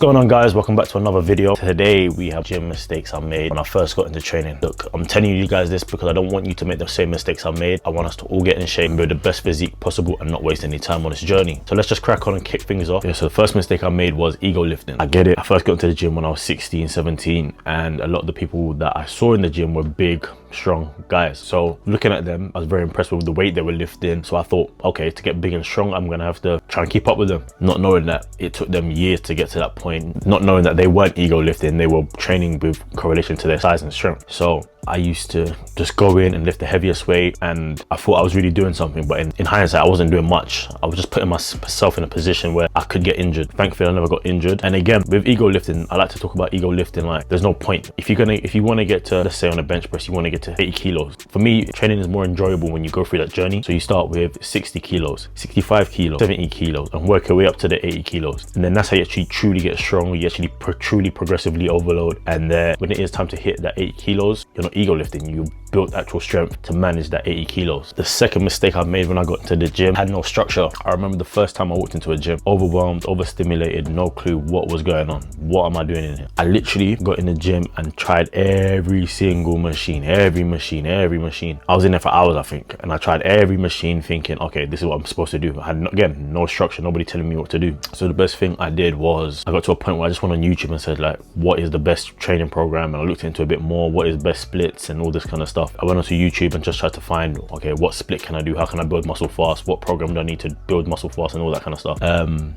What's going on, guys? Welcome back to another video. Today we have gym mistakes I made when I first got into training. Look, I'm telling you guys this because I don't want you to make the same mistakes I made. I want us to all get in shape and build the best physique possible and not waste any time on this journey. So let's just crack on and kick things off. So the first mistake I made was ego lifting. I get it. I first got into the gym when I was 16, 17, and a lot of the people that I saw in the gym were big, strong guys. So looking at them, I was very impressed with the weight they were lifting. So I thought, okay, to get big and strong, I'm gonna have to try and keep up with them. Not knowing that it took them years to get to that point. Not knowing that they weren't ego lifting, they were training with correlation to their size and strength. So I used to just go in and lift the heaviest weight, and I thought I was really doing something, but in hindsight I wasn't doing much. I was just putting myself in a position where I could get injured. Thankfully I never got injured. And again, with ego lifting, I like to talk about ego lifting like there's no point. If you want to get to, let's say on a bench press, you want to get to 80 kilos. For me, training is more enjoyable when you go through that journey. So you start with 60 kilos, 65 kilos, 70 kilos, and work your way up to the 80 kilos. And then that's how you actually truly get strong. You actually truly progressively overload. And then when it is time to hit that 80 kilos, you're not ego lifting, you built actual strength to manage that 80 kilos. The second mistake I made when I got into the gym, I had no structure. I remember the first time I walked into a gym, overwhelmed, overstimulated, no clue what was going on. What am I doing in here? I literally got in the gym and tried every single machine, every machine. I was in there for hours, I think, and I tried every machine thinking, okay, this is what I'm supposed to do. I had, again, no structure, nobody telling me what to do. So the best thing I did was I got to a point where I just went on YouTube and said, like, what is the best training program? And I looked into a bit more, what is best splits and all this kind of stuff. I went onto YouTube and just tried to find, okay, what split can I do? How can I build muscle fast? What program do I need to build muscle fast and all that kind of stuff?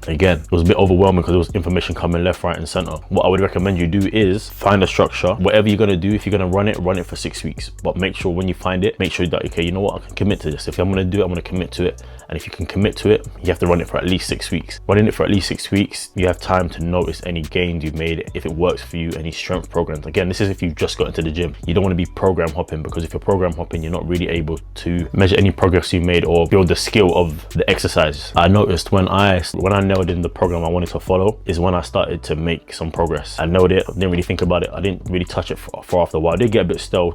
Again, it was a bit overwhelming because there was information coming left, right, and center. What I would recommend you do is find a structure. Whatever you're gonna do, if you're gonna run it for 6 weeks. But make sure when you find it, make sure that, okay, you know what, I can commit to this. If I'm gonna do it, I'm gonna commit to it. And if you can commit to it, you have to run it for at least 6 weeks. Running it for at least 6 weeks, you have time to notice any gains you've made, if it works for you, any strength programs. Again, this is if you've just got into the gym. You don't want to be program hopping, because if you're program hopping, you're not really able to measure any progress you made or build the skill of the exercise. I noticed when I nailed in the program I wanted to follow is when I started to make some progress. I nailed it, I didn't really think about it, I didn't really touch it for after a while. I did get a bit stale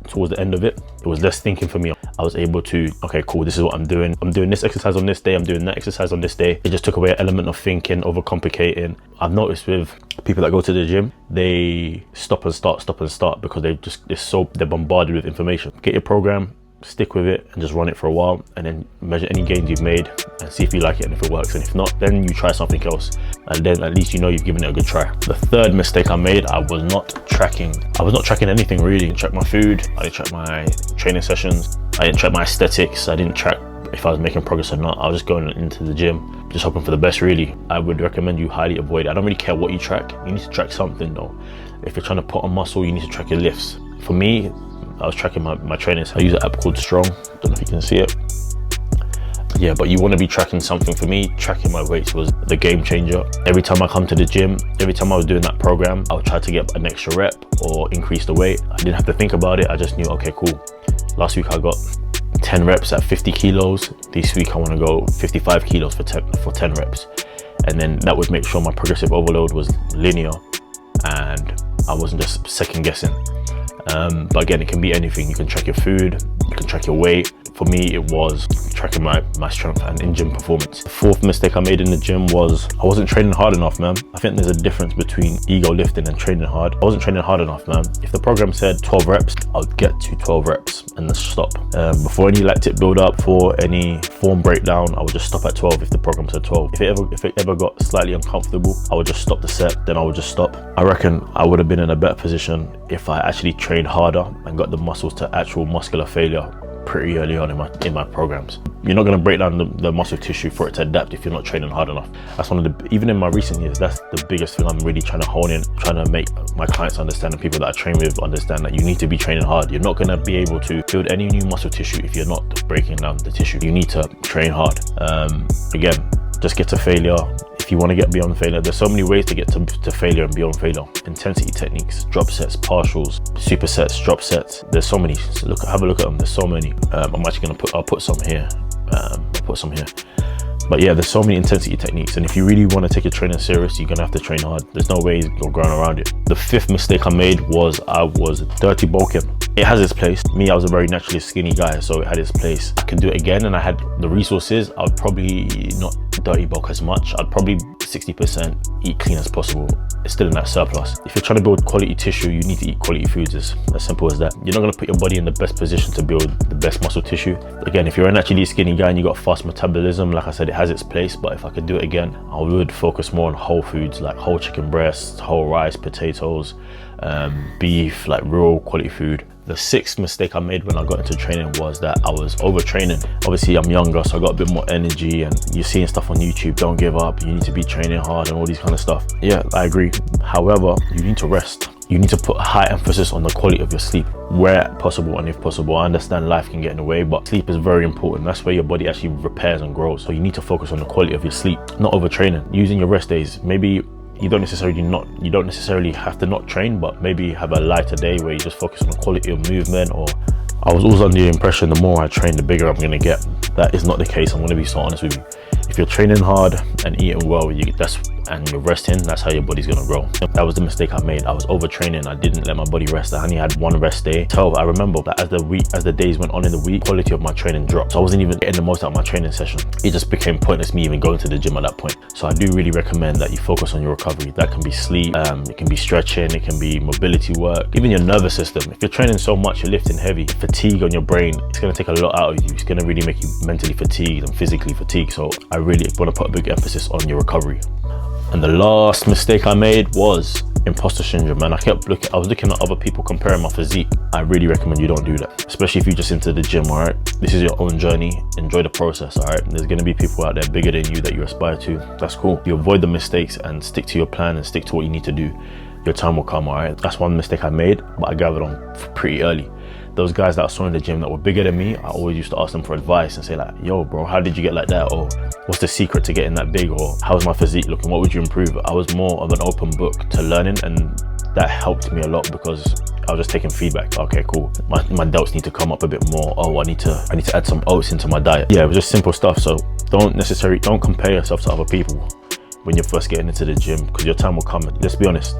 towards the end of it. It was less thinking for me. I was able to, okay, cool, this is what I'm doing. I'm doing this exercise on this day, I'm doing that exercise on this day. It just took away an element of thinking, overcomplicating. I've noticed with people that go to the gym, they stop and start because they're bombarded with information. Get your program, stick with it, and just run it for a while, and then measure any gains you've made and see if you like it and if it works. And if not, then you try something else, and then at least you know you've given it a good try. The third mistake I made, I was not tracking anything really. I didn't track my food, I didn't track my training sessions, I didn't track my aesthetics, I didn't track if I was making progress or not. I was just going into the gym, just hoping for the best really. I would recommend you highly avoid it. I don't really care what you track. You need to track something though. If you're trying to put on muscle, you need to track your lifts. For me, I was tracking my trainings. I use an app called Strong. Don't know if you can see it. Yeah, but you want to be tracking something. For me, tracking my weights was the game changer. Every time I come to the gym, every time I was doing that program, I would try to get an extra rep or increase the weight. I didn't have to think about it. I just knew, okay, cool. Last week I got 10 reps at 50 kilos. This week I want to go 55 kilos for 10 reps. And then that would make sure my progressive overload was linear and I wasn't just second guessing. But again, it can be anything. You can track your food, you can track your weight. For me, it was tracking my strength and in-gym performance. The fourth mistake I made in the gym was I wasn't training hard enough, man. I think there's a difference between ego lifting and training hard. I wasn't training hard enough, man. If the program said 12 reps, I would get to 12 reps and then stop. Before any lactic build up, for any form breakdown, I would just stop at 12 if the program said 12. If it ever got slightly uncomfortable, I would just stop the set, then I would just stop. I reckon I would have been in a better position if I actually trained harder and got the muscles to actual muscular failure pretty early on in my programs. You're not going to break down the muscle tissue for it to adapt if you're not training hard enough. That's one of the, even in my recent years, that's the biggest thing I'm really trying to hone in, trying to make my clients understand and people that I train with understand that you need to be training hard. You're not going to be able to build any new muscle tissue if you're not breaking down the tissue. You need to train hard. Again, just get to failure. If you want to get beyond failure, there's so many ways to get to failure and beyond failure. Intensity techniques, drop sets, partials, supersets, drop sets. There's so many. So have a look at them. There's so many. I'm actually I'll put some here. But yeah, there's so many intensity techniques, and if you really want to take your training serious, you're gonna have to train hard. There's no way you're going around it. The fifth mistake I made was I was dirty bulking. It has its place. Me, I was a very naturally skinny guy, so it had its place. I can do it again, and I had the resources. I would probably not dirty bulk as much. I'd probably 60%, eat clean as possible. It's still in that surplus. If you're trying to build quality tissue, you need to eat quality foods. It's as simple as that. You're not going to put your body in the best position to build the best muscle tissue. Again, if you're a naturally skinny guy and you got fast metabolism, like I said, it has its place, but if I could do it again, I would focus more on whole foods like whole chicken breasts, whole rice, potatoes, beef, like real quality food. The sixth mistake I made when I got into training was that I was overtraining. Obviously I'm younger, so I got a bit more energy, and you're seeing stuff on YouTube, don't give up, you need to be training hard and all these kind of stuff. Yeah, I agree. However, you need to rest. You need to put a high emphasis on the quality of your sleep where possible and if possible. I understand life can get in the way, but sleep is very important. That's where your body actually repairs and grows. So you need to focus on the quality of your sleep, not overtraining. Using your rest days. Maybe you don't necessarily have to not train, but maybe have a lighter day where you just focus on the quality of movement. Or I was always under the impression the more I train, the bigger I'm going to get. That is not the case. I'm going to be so honest with you. If you're training hard and eating well, and you're resting, that's how your body's gonna grow. That was the mistake I made. I was overtraining. I didn't let my body rest. I only had one rest day. So I remember that as the days went on in the week, quality of my training dropped. So I wasn't even getting the most out of my training session. It just became pointless me even going to the gym at that point. So I do really recommend that you focus on your recovery. That can be sleep, it can be stretching, it can be mobility work, even your nervous system. If you're training so much, you're lifting heavy, fatigue on your brain, it's gonna take a lot out of you. It's gonna really make you mentally fatigued and physically fatigued. So I really want to put a big emphasis on your recovery. And the last mistake I made was imposter syndrome, and I was looking at other people comparing my physique. I really recommend you don't do that, especially if you're just into the gym. All right, this is your own journey. Enjoy the process. All right, there's going to be people out there bigger than you that you aspire to. That's cool. You avoid the mistakes and stick to your plan and stick to what you need to do. Your time will come. All right, that's one mistake I made, but I gathered on pretty early. Those guys that I saw in the gym that were bigger than me, I always used to ask them for advice and say like, yo bro, how did you get like that? Or what's the secret to getting that big? Or how's my physique looking? What would you improve? I was more of an open book to learning, and that helped me a lot because I was just taking feedback. Okay, cool. My delts need to come up a bit more. Oh, I need to add some oats into my diet. Yeah, it was just simple stuff. So don't compare yourself to other people when you're first getting into the gym, because your time will come. Let's be honest.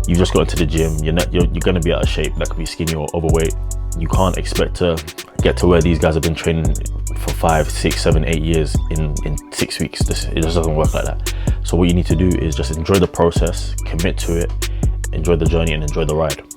You've just got into the gym, you're going to be out of shape. That could be skinny or overweight. You can't expect to get to where these guys have been training for 5, 6, 7, 8 years in 6 weeks. It just doesn't work like that. So what you need to do is just enjoy the process, commit to it, enjoy the journey and enjoy the ride.